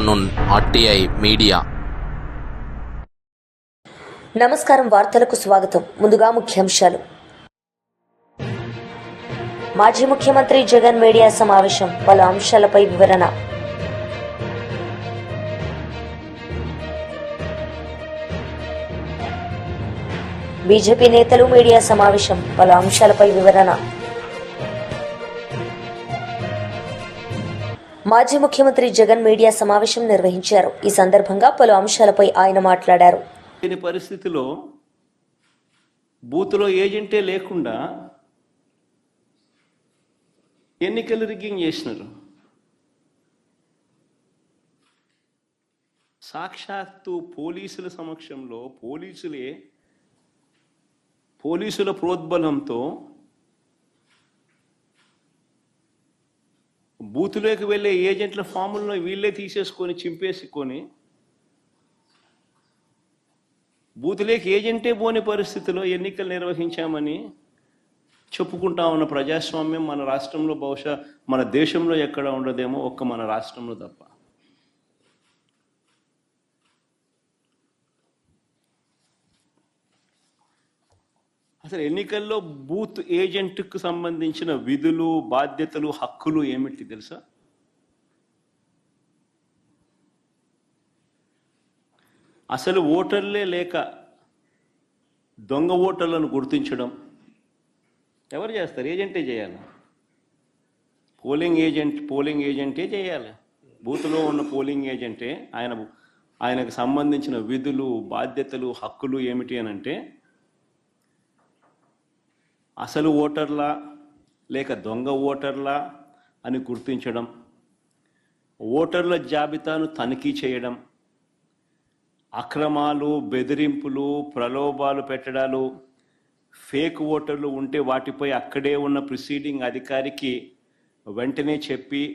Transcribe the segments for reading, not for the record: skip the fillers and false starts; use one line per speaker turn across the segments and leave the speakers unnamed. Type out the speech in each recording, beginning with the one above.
Afternoon RTI media.
నమస్కారం, వార్తలకు స్వాగతం. ముందుగా ముఖ్యాంశాలు. మాజీ ముఖ్యమంత్రి జగన్ మీడియా సమావేశం, పలు అంశాలపై వివరణ. బీజేపీ నేతలు మీడియా సమావేశం, పలు అంశాలపై వివరణ. మాజీ ముఖ్యమంత్రి జగన్ మీడియా సమావేశం నిర్వహించారు. ఈ సందర్భంగా పలు అంశాలపై ఆయన మాట్లాడారు.
ఈ పరిస్థితిలో బూత్లో ఏజెంటే లేకుండా ఎన్నికలు రిగ్గింగ్ చేసినారు. సాక్షాత్తు పోలీసుల సమక్షంలో పోలీసుల ప్రోద్బలంతో బూతులోకి వెళ్ళే ఏజెంట్ల ఫాములను వీళ్ళే తీసేసుకొని చింపేసుకొని బూతులోకి ఏజెంటే పోని పరిస్థితిలో ఎన్నికలు నిర్వహించామని చెప్పుకుంటా ఉన్న ప్రజాస్వామ్యం మన రాష్ట్రంలో, బహుశా మన దేశంలో ఎక్కడ ఉండదేమో, ఒక్క మన రాష్ట్రంలో తప్ప. అసలు ఎన్నికల్లో బూత్ ఏజెంట్కు సంబంధించిన విధులు, బాధ్యతలు, హక్కులు ఏమిటి తెలుసా? అసలు ఓటర్లే లేక దొంగ ఓటర్లను గుర్తించడం ఎవరు చేస్తారు? ఏజెంటే చేయాలి. పోలింగ్ ఏజెంటే చేయాలి. బూత్లో ఉన్న పోలింగ్ ఏజెంటే ఆయనకు సంబంధించిన విధులు, బాధ్యతలు, హక్కులు ఏమిటి అని అంటే, అసలు ఓటర్లా లేక దొంగ ఓటర్లా అని గుర్తించడం, ఓటర్ల జాబితాను తనిఖీ చేయడం, అక్రమాలు, బెదిరింపులు, ప్రలోభాలు పెట్టడాలు, ఫేక్ ఓటర్లు ఉంటే వాటిపై అక్కడే ఉన్న ప్రిసీడింగ్ అధికారికి వెంటనే చెప్పి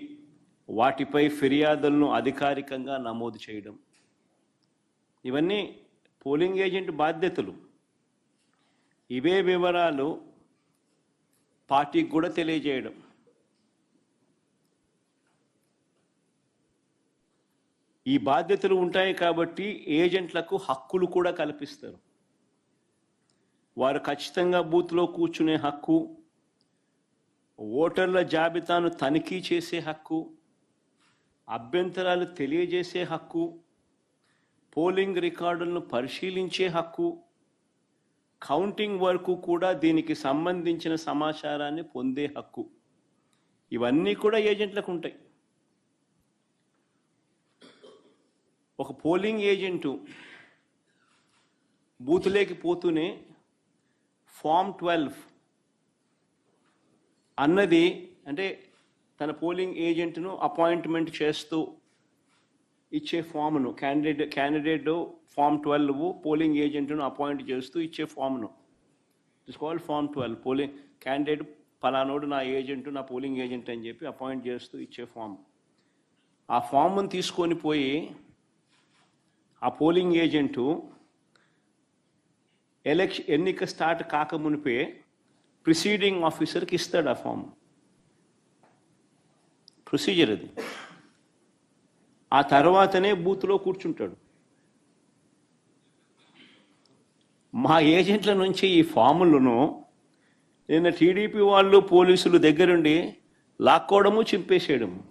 వాటిపై ఫిర్యాదులను అధికారికంగా నమోదు చేయడం, ఇవన్నీ పోలింగ్ ఏజెంట్ బాధ్యతలు. ఇవే వివరాలు పార్టీకి కూడా తెలియజేయడం. ఈ బాధ్యతలు ఉంటాయి కాబట్టి ఏజెంట్లకు హక్కులు కూడా కల్పిస్తారు. వారు ఖచ్చితంగా బూత్లో కూర్చునే హక్కు, ఓటర్ల జాబితాను తనిఖీ చేసే హక్కు, అభ్యంతరాలు తెలియజేసే హక్కు, పోలింగ్ రికార్డులను పరిశీలించే హక్కు, కౌంటింగ్ వరకు కూడా దీనికి సంబంధించిన సమాచారాన్ని పొందే హక్కు, ఇవన్నీ కూడా ఏజెంట్లకు ఉంటాయి. ఒక పోలింగ్ ఏజెంటు బూతులోకి పోతూనే ఫామ్ 12 అన్నది, అంటే తన పోలింగ్ ఏజెంట్ను అపాయింట్మెంట్ చేస్తూ ఇచ్చే ఫామ్ను, క్యాండిడేట్ ఫామ్ 12 పోలింగ్ ఏజెంట్ను అపాయింట్ చేస్తూ ఇచ్చే ఫామ్ను, it's called form 12. Polling candidate పలానోడు నా ఏజెంట్, నా పోలింగ్ ఏజెంట్ అని చెప్పి అపాయింట్ చేస్తూ ఇచ్చే ఫామ్. ఆ ఫామ్ను తీసుకొని పోయి ఆ పోలింగ్ ఏజెంటు ఎన్నిక స్టార్ట్ కాకమునిపే ప్రిసీడింగ్ ఆఫీసర్కి ఇస్తాడు ఆ ఫామ్. ప్రొసీజర్ అది. ఆ తర్వాతనే బూత్లో కూర్చుంటాడు. మా ఏజెంట్ల నుంచి ఈ ఫాములను నిన్న టీడీపీ వాళ్ళు, పోలీసులు దగ్గరుండి లాక్కోవడము, చింపేసేయడము.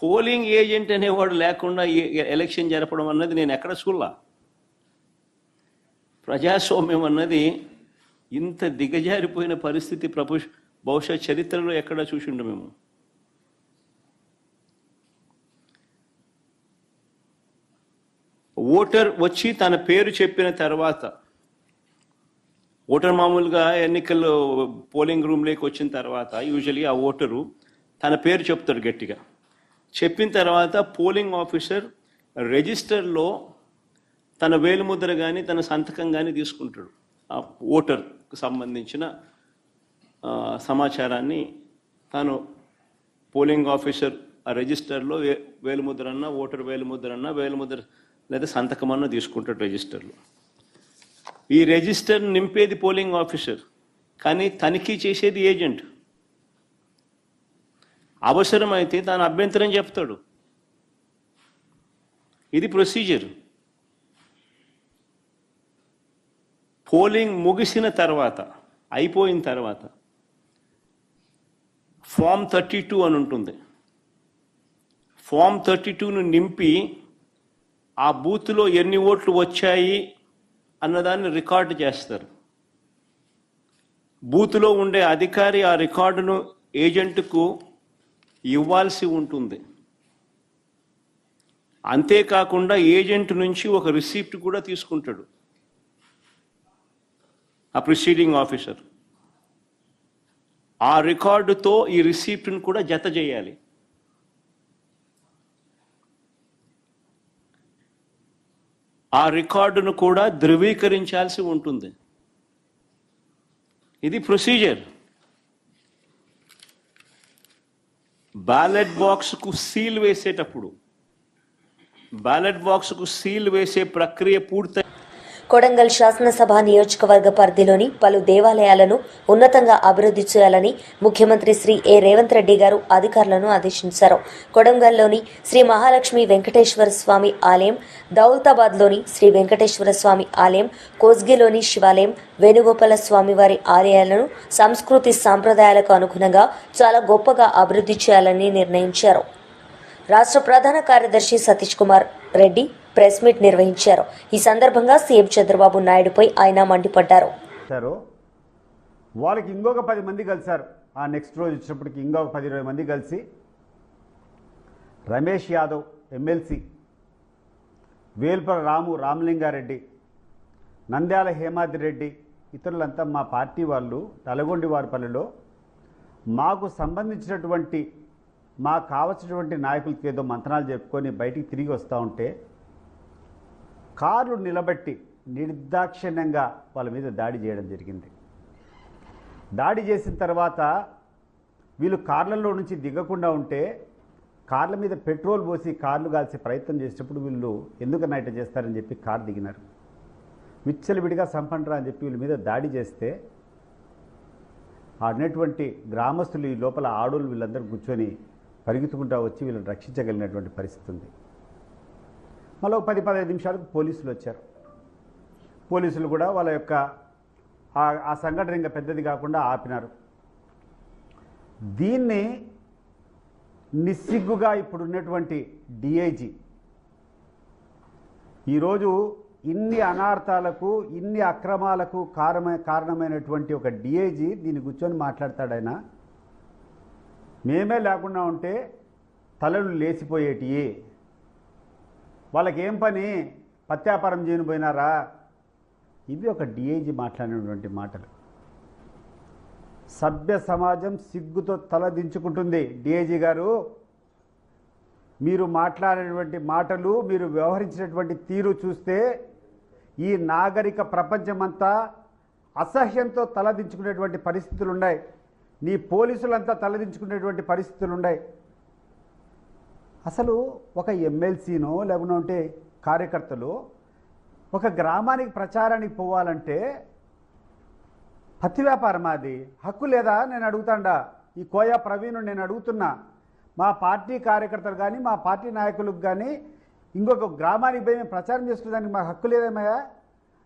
పోలింగ్ ఏజెంట్ అనేవాడు లేకుండా ఎలక్షన్ జరపడం అన్నది నేను ఎక్కడ చూడలా. ప్రజాస్వామ్యం అన్నది ఇంత దిగజారిపోయిన పరిస్థితి బహుశా చరిత్రలో ఎక్కడ చూసిండు మేము. ఓటర్ వచ్చి తన పేరు చెప్పిన తర్వాత, ఓటర్ మామూలుగా ఎన్నికల్లో పోలింగ్ రూమ్లోకి వచ్చిన తర్వాత యూజువల్లీ ఆ ఓటరు తన పేరు చెప్తాడు గట్టిగా. చెప్పిన తర్వాత పోలింగ్ ఆఫీసర్ రిజిస్టర్లో తన వేలుముద్ర కానీ తన సంతకం కానీ తీసుకుంటాడు. ఆ ఓటర్కు సంబంధించిన సమాచారాన్ని తాను పోలింగ్ ఆఫీసర్ ఆ రిజిస్టర్లో వేలుముద్ర అన్నా, ఓటర్ వేలుముద్ర లేదా సంతకమన్నా తీసుకుంటాడు రిజిస్టర్లో. ఈ రిజిస్టర్ నింపేది పోలింగ్ ఆఫీసర్, కానీ తనిఖీ చేసేది ఏజెంట్. అవసరమైతే తాను అభ్యంతరం చెప్తాడు. ఇది ప్రొసీజర్. పోలింగ్ ముగిసిన తర్వాత, అయిపోయిన తర్వాత ఫామ్ 32 అని ఉంటుంది. ఫామ్ 32ను నింపి ఆ బూత్లో ఎన్ని ఓట్లు వచ్చాయి అన్నదాన్ని రికార్డు చేస్తారు. బూత్లో ఉండే అధికారి ఆ రికార్డును ఏజెంట్కు ఇవ్వాల్సి ఉంటుంది. అంతేకాకుండా ఏజెంట్ నుంచి ఒక రిసీప్ట్ కూడా తీసుకుంటాడు ఆ ప్రిసీడింగ్ ఆఫీసర్. ఆ రికార్డుతో ఈ రిసీప్ట్ను కూడా జత చేయాలి. ఆ రికార్డును కూడా ధృవీకరించాల్సి ఉంటుంది. ఇది ప్రొసీజర్. బ్యాలెట్ బాక్స్కు సీల్ వేసేటప్పుడు, బ్యాలెట్ బాక్స్కు సీల్ వేసే ప్రక్రియ పూర్తి.
కొడంగల్ శాసనసభ నియోజకవర్గ పరిధిలోని పలు దేవాలయాలను ఉన్నతంగా అభివృద్ధి చేయాలని ముఖ్యమంత్రి శ్రీ ఏ రేవంత్ రెడ్డి గారు అధికారులను ఆదేశించారు. కొడంగల్లోని శ్రీ మహాలక్ష్మి వెంకటేశ్వర స్వామి ఆలయం, దౌలతాబాద్లోని శ్రీ వెంకటేశ్వర స్వామి ఆలయం, కోస్గిలోని శివాలయం, వేణుగోపాల స్వామి వారి ఆలయాలను సంస్కృతి సాంప్రదాయాలకు అనుగుణంగా చాలా గొప్పగా అభివృద్ధి చేయాలని నిర్ణయించారు. రాష్ట్ర ప్రధాన కార్యదర్శి సతీష్ కుమార్ రెడ్డి ప్రెస్ మీట్ నిర్వహించారు. ఈ సందర్భంగా సీఎం చంద్రబాబు నాయుడుపై ఆయన మండిపడ్డారు.
వాళ్ళకి ఇంకొక 10 మంది కలిశారు. ఆ నెక్స్ట్ రోజు వచ్చినప్పటికి ఇంకొక 10-20 మంది కలిసి రమేష్ యాదవ్ ఎమ్మెల్సీ, వేల్పల రామలింగారెడ్డి, నంద్యాల హేమాద్రి రెడ్డి, ఇతరులంతా మా పార్టీ వాళ్ళు నల్గొండవారిపల్లిలో మాకు సంబంధించినటువంటి, మాకు కావలసినటువంటి నాయకులకి ఏదో మంత్రాలు చెప్పుకొని బయటికి తిరిగి వస్తూ ఉంటే కార్లు నిలబెట్టి నిర్దాక్షిణ్యంగా వాళ్ళ మీద దాడి చేయడం జరిగింది. దాడి చేసిన తర్వాత వీళ్ళు కార్లలో నుంచి దిగకుండా ఉంటే కార్ల మీద పెట్రోల్ పోసి కార్లు కాల్చే ప్రయత్నం చేసేటప్పుడు వీళ్ళు ఎందుకు నైట్ చేస్తారని చెప్పి కారు దిగినారు. విచ్చలవిడిగా సంపండ్రా అని చెప్పి వీళ్ళ మీద దాడి చేస్తే ఆడినటువంటి గ్రామస్తులు, ఈ లోపల ఆడోళ్ళు వీళ్ళందరూ కూర్చొని పరిగెత్తుకుంటూ వచ్చి వీళ్ళని రక్షించగలిగినటువంటి పరిస్థితి ఉంది. మళ్ళీ 10-15 నిమిషాలకు పోలీసులు వచ్చారు. పోలీసులు కూడా వాళ్ళ యొక్క ఆ సంఘటన ఇంకా పెద్దది కాకుండా ఆపినారు. దీన్ని నిస్సిగ్గుగా ఇప్పుడున్నటువంటి డిఐజీ ఈరోజు ఇన్ని అనార్థాలకు, ఇన్ని అక్రమాలకు కారణమైనటువంటి ఒక డిఐజీ దీన్ని కూర్చొని మాట్లాడతాడైనా, మేమే లేకుండా ఉంటే తలలు లేచిపోయేటివి, వాళ్ళకేం పని, పత్యాపారం చేయని పోయినారా? ఇవి ఒక డిఐజీ మాట్లాడినటువంటి మాటలు. సభ్య సమాజం సిగ్గుతో తలదించుకుంటుంది. డిఐజీ గారు, మీరు మాట్లాడినటువంటి మాటలు, మీరు వ్యవహరించినటువంటి తీరు చూస్తే ఈ నాగరిక ప్రపంచమంతా అసహ్యంతో తలదించుకునేటువంటి పరిస్థితులు ఉన్నాయి. నీ పోలీసులంతా తలదించుకునేటువంటి పరిస్థితులు ఉన్నాయి. అసలు ఒక ఎమ్మెల్సీనో లేకుంటే కార్యకర్తలు ఒక గ్రామానికి ప్రచారానికి పోవాలంటే పత్తి వ్యాపారం అది హక్కు లేదా? నేను అడుగుతాండా. ఈ కోయా ప్రవీణ్ నేను అడుగుతున్నా, మా పార్టీ కార్యకర్తలు కానీ, మా పార్టీ నాయకులకు కానీ ఇంకొక గ్రామానికి పోయి మేము ప్రచారం చేసుకునేదానికి మాకు హక్కు లేదేమయ్యా?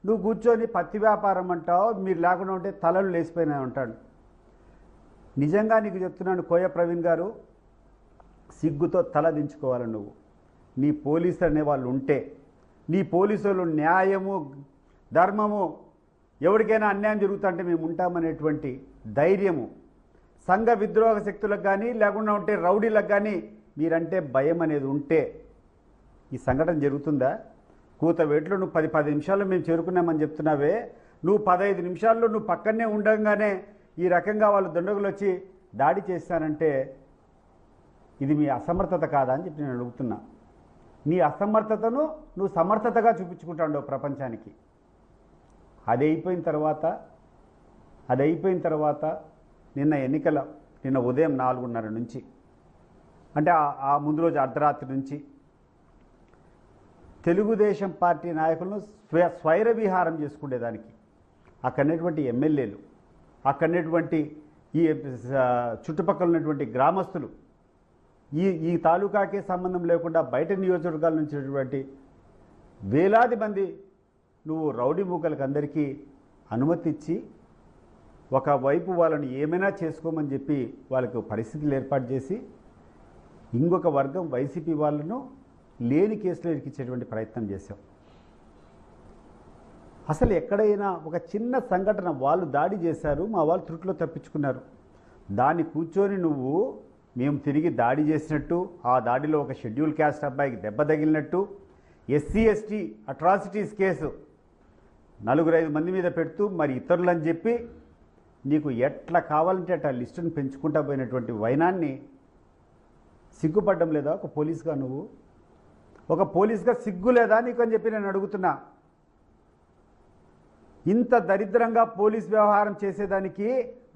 నువ్వు కూర్చొని పత్తి వ్యాపారం అంటావు, మీరు లేకుండా ఉంటే తలలు లేచిపోయినాయి అంటాడు. నిజంగా నీకు చెప్తున్నాను కోయ ప్రవీణ్ గారు, సిగ్గుతో తల దించుకోవాలి. నువ్వు, నీ పోలీసులు అనేవాళ్ళు ఉంటే, నీ పోలీసులు న్యాయము ధర్మము, ఎవరికైనా అన్యాయం జరుగుతుంటే మేము ఉంటామనేటువంటి ధైర్యము, సంఘ విద్రోహ శక్తులకు కానీ లేకుండా ఉంటే రౌడీలకు కానీ మీరంటే భయం అనేది ఉంటే ఈ సంఘటన జరుగుతుందా? కూతవేట్లో నువ్వు 10 నిమిషాల్లో మేము చేరుకున్నామని చెప్తున్నావే, నువ్వు 15 నిమిషాల్లో నువ్వు పక్కనే ఉండగానే ఈ రకంగా వాళ్ళు దండగులు వచ్చి దాడి చేస్తానంటే ఇది మీ అసమర్థత కాదా అని చెప్పి నేను అడుగుతున్నా. నీ అసమర్థతను నువ్వు సమర్థతగా చూపించుకుంటావు ప్రపంచానికి. అది అయిపోయిన తర్వాత నిన్న ఉదయం 4:30 నుంచి, అంటే ఆ ముందు రోజు అర్ధరాత్రి నుంచి తెలుగుదేశం పార్టీ నాయకులను స్వైర విహారం చేసుకునేదానికి అక్కడనేటువంటి ఎమ్మెల్యేలు, అక్కడనేటువంటి ఈ చుట్టుపక్కల ఉన్నటువంటి గ్రామస్తులు ఈ తాలూకాకే సంబంధం లేకుండా బయట నియోజకవర్గాల నుంచి వచ్చినటువంటి వేలాది మంది నువ్వు రౌడీ మూకలకు అందరికీ అనుమతి ఇచ్చి ఒకవైపు వాళ్ళని ఏమైనా చేసుకోమని చెప్పి వాళ్ళకు పరిస్థితులు ఏర్పాటు చేసి ఇంకొక వర్గం వైసీపీ వాళ్ళను లేని కేసులో ఇరికించేటువంటి ప్రయత్నం చేశాం. అసలు ఎక్కడైనా ఒక చిన్న సంఘటన వాళ్ళు దాడి చేశారు, మా వాళ్ళు త్రుట్లో తప్పించుకున్నారు, దాన్ని కూర్చొని నువ్వు మేము తిరిగి దాడి చేసినట్టు, ఆ దాడిలో ఒక షెడ్యూల్ క్యాస్ట్ అబ్బాయికి దెబ్బ తగిలినట్టు, ఎస్సీ ఎస్టీ అట్రాసిటీస్ కేసు 4-5 మంది మీద పెడుతూ మరి ఇతరులని చెప్పి నీకు ఎట్లా కావాలంటే అట్లా లిస్టును పెంచుకుంటా పోయినటువంటి వైనాన్ని సిగ్గుపడ్డం లేదా ఒక పోలీస్గా? నువ్వు ఒక పోలీస్గా సిగ్గు లేదా నీకు అని చెప్పి నేను అడుగుతున్నా. ఇంత దరిద్రంగా పోలీస్ వ్యవహారం చేసేదానికి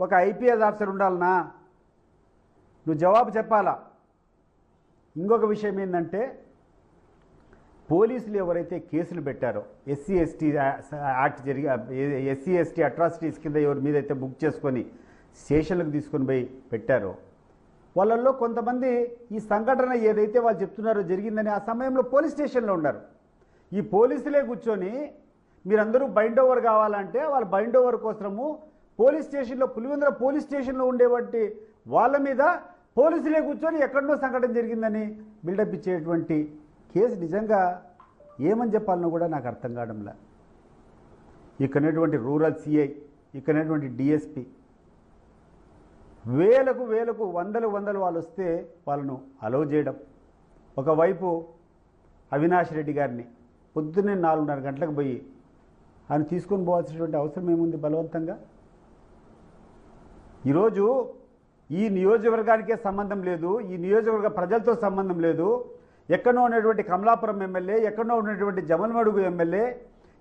ఒక ఐపీఎస్ ఆఫీసర్ ఉండాలనా? నువ్వు జవాబు చెప్పాలా. ఇంకొక విషయం ఏంటంటే, పోలీసులు ఎవరైతే కేసులు పెట్టారో SC ST act SC ST atrocities కింద ఎవరి మీద అయితే బుక్ చేసుకొని స్టేషన్లకు తీసుకొని పోయి పెట్టారో వాళ్ళల్లో కొంతమంది ఈ సంఘటన ఏదైతే వాళ్ళు చెప్తున్నారో జరిగిందని ఆ సమయంలో పోలీస్ స్టేషన్లో ఉన్నారు. ఈ పోలీసులే కూర్చొని మీరందరూ బైండ్ ఓవర్ కావాలంటే వాళ్ళ బైండ్ ఓవర్ కోసము పోలీస్ స్టేషన్లో పులివెందుల పోలీస్ స్టేషన్లో ఉండేవాటి వాళ్ళ మీద పోలీసులే కూర్చొని ఎక్కడో సంఘటన జరిగిందని బిల్డప్ ఇచ్చేటువంటి కేసు నిజంగా ఏమని చెప్పాలనో కూడా నాకు అర్థం కావడంలా. ఇక్కడటువంటి రూరల్ సిఐ, ఇక్కడటువంటి డిఎస్పి వేలకు వందలు వాళ్ళు వస్తే వాళ్ళను అలౌ చేయడం, ఒకవైపు అవినాష్ రెడ్డి గారిని పొద్దున్నే 4:30 గంటలకు పోయి ఆయన తీసుకొని పోవాల్సినటువంటి అవసరం ఏముంది బలవంతంగా? ఈరోజు ఈ నియోజకవర్గానికే సంబంధం లేదు, ఈ నియోజకవర్గ ప్రజలతో సంబంధం లేదు, ఎక్కడో ఉన్నటువంటి కమలాపురం ఎమ్మెల్యే, ఎక్కడో ఉన్నటువంటి జమల్మడుగు ఎమ్మెల్యే,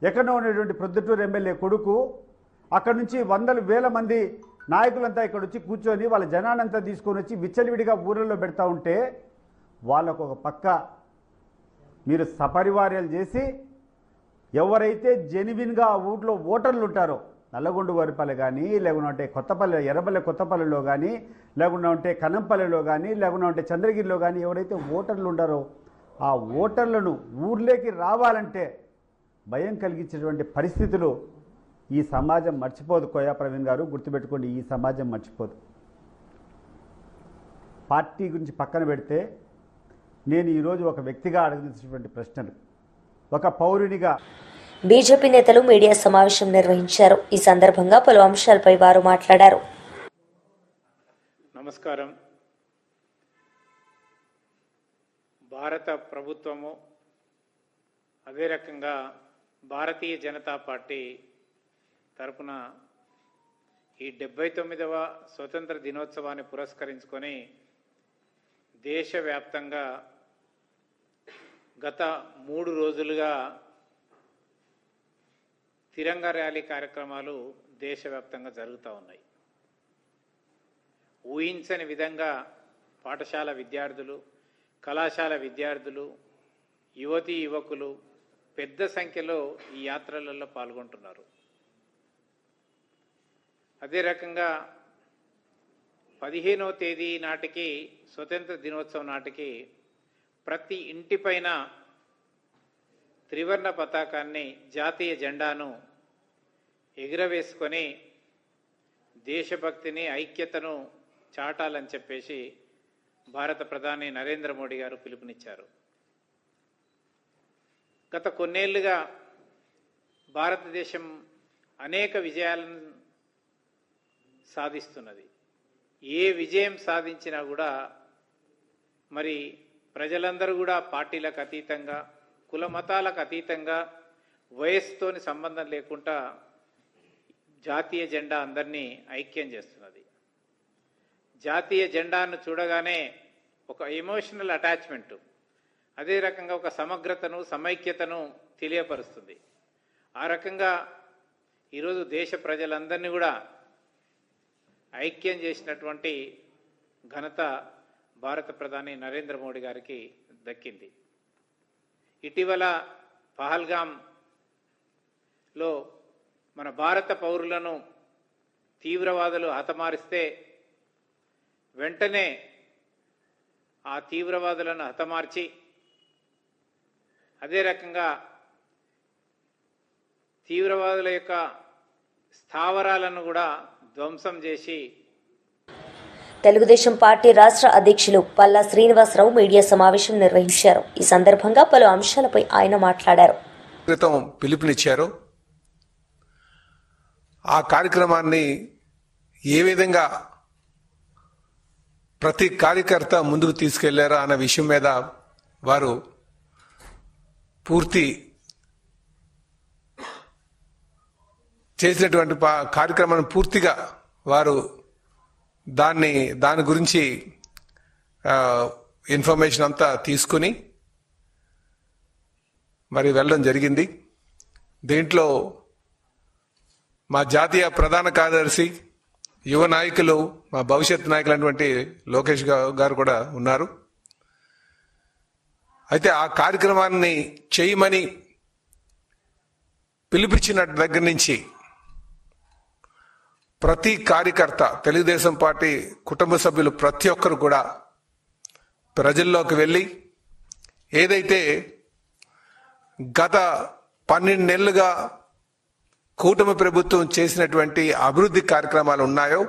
ఎక్కడో ఉన్నటువంటి ప్రొద్దుటూరు ఎమ్మెల్యే కొడుకు, అక్కడి నుంచి వందలు వేల మంది నాయకులంతా ఇక్కడ వచ్చి కూర్చొని వాళ్ళ జనానంతా తీసుకొని వచ్చి విచ్చలవిడిగా ఊళ్ళల్లో పెడతా ఉంటే వాళ్ళకు ఒక పక్క మీరు సపరివార్యాలు చేసి ఎవరైతే జెన్యున్గా ఆ ఊళ్ళో ఓటర్లు ఉంటారో నల్లగొండ వరిపల్లి కానీ, లేకుంటే కొత్తపల్లి ఎర్రపల్లి కొత్తపల్లిలో కానీ, లేకుంటే కనంపల్లిలో కానీ, లేకుంటే చంద్రగిరిలో కానీ ఎవరైతే ఓటర్లు ఉంటారో ఆ ఓటర్లను ఊర్లోకి రావాలంటే భయం కలిగించేటువంటి పరిస్థితులు ఈ సమాజం మర్చిపోదు. కోయా ప్రవీణ్ గారు గుర్తుపెట్టుకోండి, ఈ సమాజం మర్చిపోదు. పార్టీ గురించి పక్కన పెడితే నేను ఈరోజు ఒక వ్యక్తిగా అడగాల్సినటువంటి ప్రశ్నలు, ఒక పౌరునిగా
బీజేపీ నేతలు మీడియా సమావేశం నిర్వహించారు. ఈ సందర్భంగా పలు అంశాలపై వారు మాట్లాడారు.
నమస్కారం. భారత ప్రభుత్వము అదే రకంగా భారతీయ జనతా పార్టీ తరపున ఈ 79వ స్వతంత్ర దినోత్సవాన్ని పురస్కరించుకొని దేశవ్యాప్తంగా గత 3 రోజులుగా తిరంగా ర్యాలీ కార్యక్రమాలు దేశవ్యాప్తంగా జరుగుతూ ఉన్నాయి. ఊహించని విధంగా పాఠశాల విద్యార్థులు, కళాశాల విద్యార్థులు, యువతీ యువకులు పెద్ద సంఖ్యలో ఈ యాత్రలలో పాల్గొంటున్నారు. అదే రకంగా 15వ తేదీ నాటికి స్వతంత్ర దినోత్సవం నాటికి ప్రతి ఇంటిపైన త్రివర్ణ పతాకాన్ని, జాతీయ జెండాను ఎగురవేసుకొని దేశభక్తిని, ఐక్యతను చాటాలని చెప్పేసి భారత ప్రధాని నరేంద్ర మోడీ గారు పిలుపునిచ్చారు. గత కొన్నేళ్లుగా భారతదేశం అనేక విజయాలను సాధిస్తున్నది. ఏ విజయం సాధించినా కూడా మరి ప్రజలందరూ కూడా పార్టీలకు అతీతంగా, కుల మతాలకు అతీతంగా, వయస్సుతోని సంబంధం లేకుండా జాతీయ జెండా అందరినీ ఐక్యం చేస్తున్నది. జాతీయ జెండాను చూడగానే ఒక ఎమోషనల్ అటాచ్మెంటు, అదే రకంగా ఒక సమగ్రతను, సమైక్యతను తెలియపరుస్తుంది. ఆ రకంగా ఈరోజు దేశ ప్రజలందరినీ కూడా ఐక్యం చేసినటువంటి ఘనత భారత ప్రధాని నరేంద్ర మోడీ గారికి దక్కింది. ఇటీవల పహల్గాంలో మన భారత పౌరులను తీవ్రవాదులు హతమారిస్తే వెంటనే ఆ తీవ్రవాదులను హతమార్చి అదే రకంగా తీవ్రవాదుల యొక్క స్థావరాలను కూడా ధ్వంసం చేసి
తెలుగుదేశం పార్టీ రాష్ట్ర అధ్యక్షులు పల్లా శ్రీనివాసరావు మీడియా సమావేశం నిర్వహించారు. ఈ సందర్భంగా పలు అంశాలపై ఆయన మాట్లాడారు.
క్రితం పిలుపునిచ్చారు. ఆ కార్యక్రమాన్ని ఏ విధంగా ప్రతి కార్యకర్త ముందుకు తీసుకెళ్లారా అన్న విషయం మీద వారు పూర్తి చేసినటువంటి కార్యక్రమాన్ని పూర్తిగా వారు దాని గురించి ఇన్ఫర్మేషన్ అంతా తీసుకుని మరి వెళ్ళడం జరిగింది. దీంట్లో మా జాతీయ ప్రధాన కార్యదర్శి, యువ నాయకులు, మా భవిష్యత్ నాయకులు అయినటువంటి లోకేష్ గారు కూడా ఉన్నారు. అయితే ఆ కార్యక్రమాన్ని చేయమని పిలిపించిన దగ్గర నుంచి ప్రతి కార్యకర్త, తెలుగుదేశం పార్టీ కుటుంబ సభ్యులు ప్రతి ఒక్కరు కూడా ప్రజల్లోకి వెళ్ళి ఏదైతే గత 12 నెలలుగా కూటమి ప్రభుత్వం చేసినటువంటి అభివృద్ధి కార్యక్రమాలు ఉన్నాయో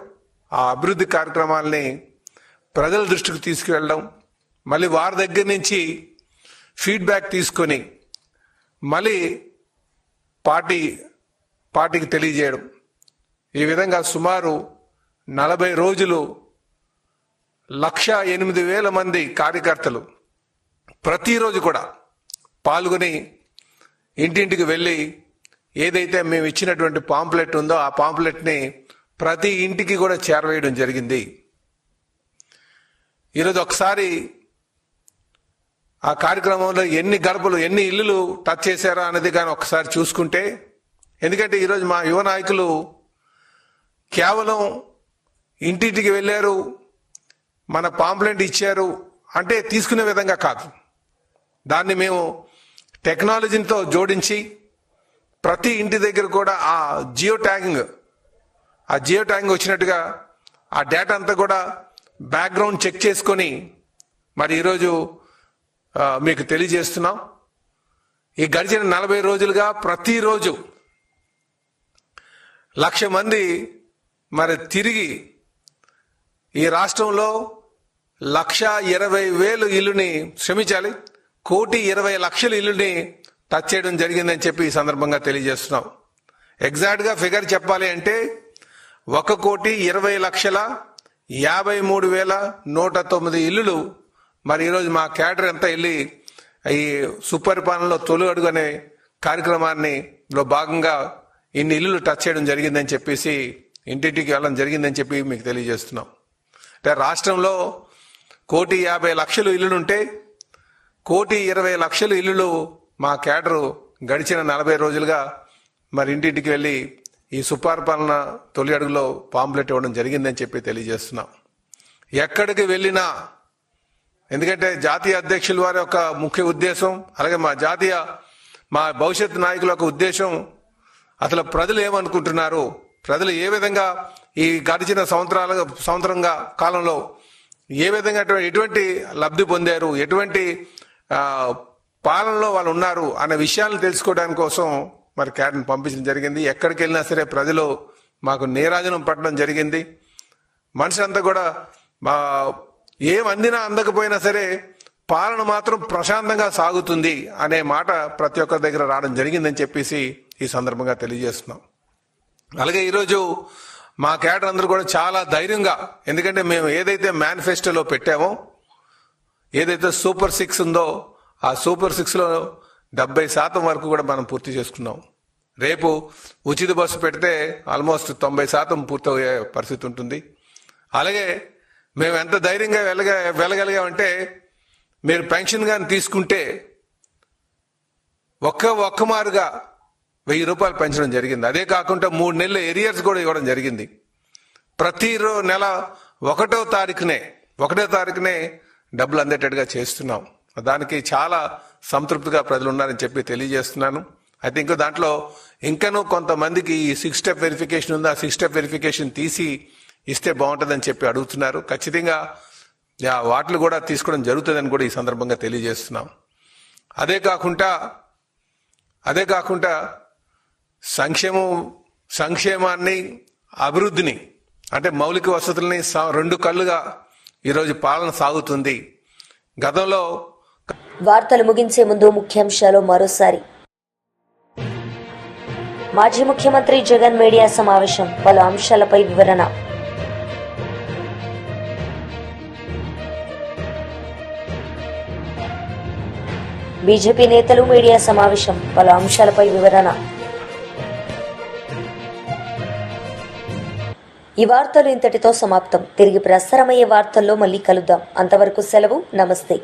ఆ అభివృద్ధి కార్యక్రమాలని ప్రజల దృష్టికి తీసుకువెళ్ళడం, మళ్ళీ వారి దగ్గర నుంచి ఫీడ్బ్యాక్ తీసుకొని మళ్ళీ పార్టీకి తెలియజేయడం. ఈ విధంగా సుమారు 40 రోజులు 1,08,000 మంది కార్యకర్తలు ప్రతిరోజు కూడా పాల్గొని ఇంటింటికి వెళ్ళి ఏదైతే మేము ఇచ్చినటువంటి పాంప్లెట్ ఉందో ఆ పాంప్లెట్ని ప్రతి ఇంటికి కూడా చేరవేయడం జరిగింది. ఈరోజు ఒకసారి ఆ కార్యక్రమంలో ఎన్ని గడపలు, ఎన్ని ఇల్లులు టచ్ చేశారా అనేది కానీ ఒకసారి చూసుకుంటే, ఎందుకంటే ఈరోజు మా యువ నాయకులు కేవలం ఇంటింటికి వెళ్ళారు, మన పాంప్లెట్ ఇచ్చారు అంటే తీసుకునే విధంగా కాదు. దాన్ని మేము టెక్నాలజీతో జోడించి ప్రతి ఇంటి దగ్గర కూడా ఆ జియో ట్యాగింగ్ వచ్చినట్టుగా ఆ డేటా అంతా కూడా బ్యాక్గ్రౌండ్ చెక్ చేసుకొని మరి ఈరోజు మీకు తెలియజేస్తున్నాం. ఈ గడిచిన 40 రోజులుగా ప్రతిరోజు 1,00,000 మంది మరి తిరిగి ఈ రాష్ట్రంలో 1,20,000 ఇల్లుని శ్రమించాలి, 1,20,00,000 ఇల్లుని టచ్ చేయడం జరిగిందని చెప్పి ఈ సందర్భంగా తెలియజేస్తున్నాం. ఎగ్జాక్ట్గా ఫిగర్ చెప్పాలి అంటే 1,20,53,109 ఇల్లులు మరి ఈరోజు మా క్యాడర్ అంతా వెళ్ళి ఈ సుపరిపాలనలో తొలి అడుగు అనే కార్యక్రమాన్ని లో భాగంగా ఇన్ని ఇల్లులు టచ్ చేయడం జరిగిందని చెప్పేసి ఇంటింటికి వెళ్ళడం జరిగిందని చెప్పి మీకు తెలియజేస్తున్నాం. అంటే రాష్ట్రంలో 1,50,00,000 ఇల్లులుంటే 1,20,00,000 ఇల్లులు మా క్యాడరు గడిచిన 40 రోజులుగా మరి ఇంటింటికి వెళ్ళి ఈ సుపరిపాలన తొలి అడుగులో పాంప్లెట్ ఇవ్వడం జరిగిందని చెప్పి తెలియజేస్తున్నాం. ఎక్కడికి వెళ్ళినా, ఎందుకంటే జాతీయ అధ్యక్షుల వారి యొక్క ముఖ్య ఉద్దేశం, అలాగే మా భవిష్యత్ నాయకుల యొక్క ఉద్దేశం, అసలు ప్రజలు ఏమనుకుంటున్నారు, ప్రజలు ఏ విధంగా ఈ గడిచిన సంవత్సరంగా కాలంలో ఏ విధంగా ఎటువంటి లబ్ధి పొందారు, ఎటువంటి పాలనలో వాళ్ళు ఉన్నారు అనే విషయాలను తెలుసుకోవడానికి కోసం మరి క్యాడర్ని పంపించడం జరిగింది. ఎక్కడికి వెళ్ళినా సరే ప్రజలు మాకు నీరాజనం పట్టడం జరిగింది. మనుషులంతా కూడా ఏం అందినా అందకపోయినా సరే పాలన మాత్రం ప్రశాంతంగా సాగుతుంది అనే మాట ప్రతి ఒక్కరి దగ్గర రావడం జరిగిందని చెప్పేసి ఈ సందర్భంగా తెలియజేస్తున్నాం. అలాగే ఈరోజు మా క్యాడర్ అందరూ కూడా చాలా ధైర్యంగా, ఎందుకంటే మేము ఏదైతే మేనిఫెస్టోలో పెట్టామో, ఏదైతే సూపర్ 6 ఉందో ఆ సూపర్ 6లో 70% వరకు కూడా మనం పూర్తి చేసుకున్నాం. రేపు ఉచిత బస్సు పెడితే ఆల్మోస్ట్ 90% పూర్తయ్యే పరిస్థితి ఉంటుంది. అలాగే మేము ఎంత ధైర్యంగా వెళ్ళగలిగామంటే, మీరు పెన్షన్ కానీ తీసుకుంటే ఒక్క మారుగా 1,000 రూపాయలు పెంచడం జరిగింది. అదే కాకుండా 3 నెలల ఎరియర్స్ కూడా ఇవ్వడం జరిగింది. ప్రతి నెల 1వ తారీఖునే డబ్బులు అందేటట్టుగా చేస్తున్నాం. దానికి చాలా సంతృప్తిగా ప్రజలు ఉన్నారని చెప్పి తెలియజేస్తున్నాను. అయితే ఇంకో దాంట్లో ఇంకనూ కొంతమందికి ఈ 6 స్టెప్ వెరిఫికేషన్ ఉంది, ఆ 6 స్టెప్ వెరిఫికేషన్ తీసి ఇస్తే బాగుంటుందని చెప్పి అడుగుతున్నారు. ఖచ్చితంగా వాటిని కూడా తీసుకోవడం జరుగుతుందని కూడా ఈ సందర్భంగా తెలియజేస్తున్నాం. అదే కాకుండా సంక్షేమాన్ని అభివృద్ధిని అంటే మౌలిక వసతుల్ని రెండు కళ్ళుగా ఈరోజు పాలన సాగుతుంది. గతంలో
వార్తలు ముగించే ముందు ముఖ్యాంశాలు మరోసారి. మాజీ ముఖ్యమంత్రి జగన్ మీడియా సమావేశం, పలు అంశాలపై వివరణ. బీజేపీ నేతలు మీడియా సమావేశం, పలు అంశాలపై వివరణ. ఈ వార్తలు ఇంతటితో సమాప్తం. తిరిగి ప్రసారమయ్యే వార్తల్లో మళ్ళీ కలుద్దాం. అంతవరకు సెలవు. నమస్తే.